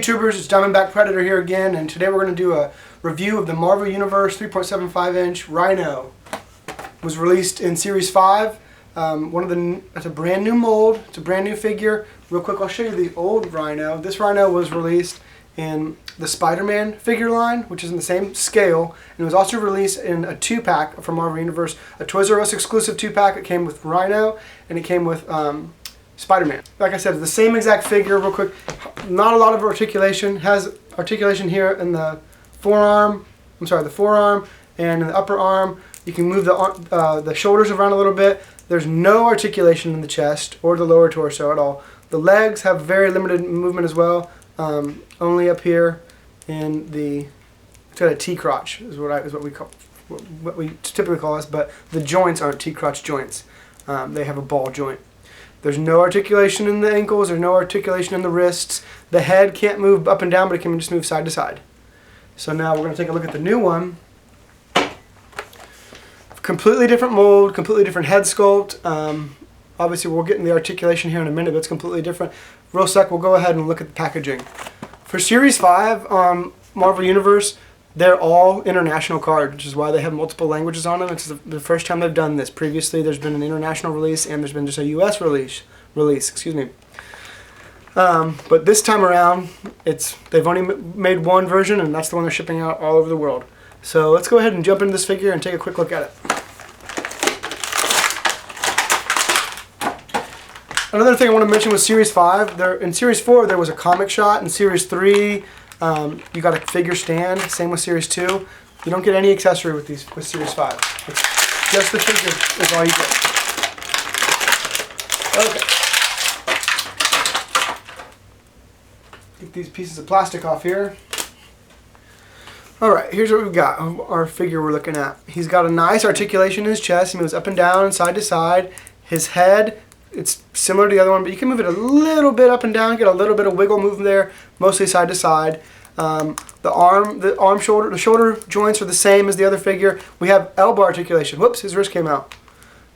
YouTubers, it's Diamondback Predator here again, and today we're going to do a review of the Marvel Universe 3.75 inch Rhino. It was released in Series 5. It's a brand new mold, it's a brand new figure. Real quick, I'll show you the old Rhino. This Rhino was released in the Spider-Man figure line, which is in the same scale, and it was also released in a 2-pack from Marvel Universe, a Toys R Us exclusive 2-pack. It came with Rhino, and it came with Spider-Man. Like I said, it's the same exact figure. Real quick, not a lot of articulation. Has articulation here in the forearm. The forearm and in the upper arm. You can move the shoulders around a little bit. There's no articulation in the chest or the lower torso at all. The legs have very limited movement as well. Only up here in the, it's got a T-crotch is what we typically call this, but the joints aren't T-crotch joints. They have a ball joint. There's no articulation in the ankles, there's no articulation in the wrists. The head can't move up and down, but it can just move side to side. So now we're going to take a look at the new one. Completely different mold, completely different head sculpt. Obviously we'll get in the articulation here in a minute, but it's completely different. Real sec, we'll go ahead and look at the packaging. For Series 5 on Marvel Universe, they're all international cards, which is why they have multiple languages on them. It's the first time they've done this. Previously, there's been an international release and there's been just a U.S. release. But this time around, they've only made one version, and that's the one they're shipping out all over the world. So let's go ahead and jump into this figure and take a quick look at it. Another thing I want to mention was Series 5. In Series 4, there was a comic shot. In Series 3, you got a figure stand. Same with Series 2. You don't get any accessory with Series 5. It's just the figure is all you get. Okay. Get these pieces of plastic off here. Alright, here's what we've got. Our figure we're looking at. He's got a nice articulation in his chest. He moves up and down and side to side. His head, it's similar to the other one, but you can move it a little bit up and down, get a little bit of wiggle movement there, mostly side to side. The shoulder joints are the same as the other figure. We have elbow articulation. Whoops, his wrist came out.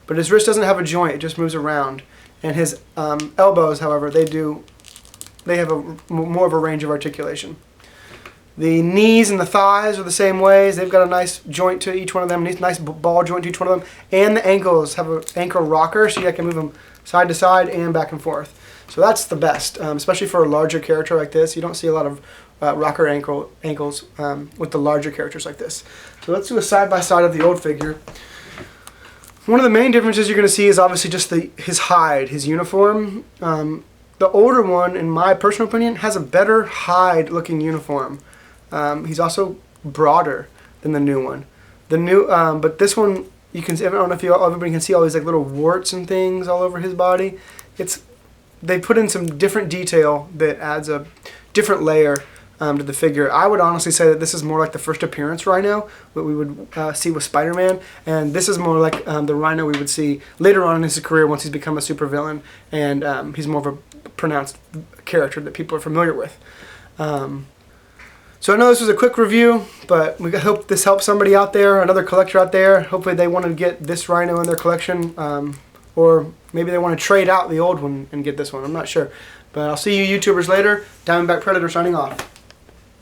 But his wrist doesn't have a joint, it just moves around. And his elbows, however, they have more of a range of articulation. The knees and the thighs are the same ways. They've got a nice joint to each one of them, nice ball joint to each one of them. And the ankles have an ankle rocker, so you can move them side to side and back and forth. So that's the best, especially for a larger character like this. You don't see a lot of rocker ankles with the larger characters like this. So let's do a side-by-side of the old figure. One of the main differences you're going to see is obviously just his hide, his uniform. The older one, in my personal opinion, has a better hide-looking uniform. He's also broader than the new one. But this one, I don't know if everybody can see all these like little warts and things all over his body. They put in some different detail that adds a different layer to the figure. I would honestly say that this is more like the first appearance Rhino that we would see with Spider-Man, and this is more like the Rhino we would see later on in his career once he's become a supervillain, and he's more of a pronounced character that people are familiar with. So I know this was a quick review, but we hope this helps somebody out there, another collector out there. Hopefully they want to get this Rhino in their collection, or maybe they want to trade out the old one and get this one. I'm not sure. But I'll see you YouTubers later. Diamondback Predator signing off.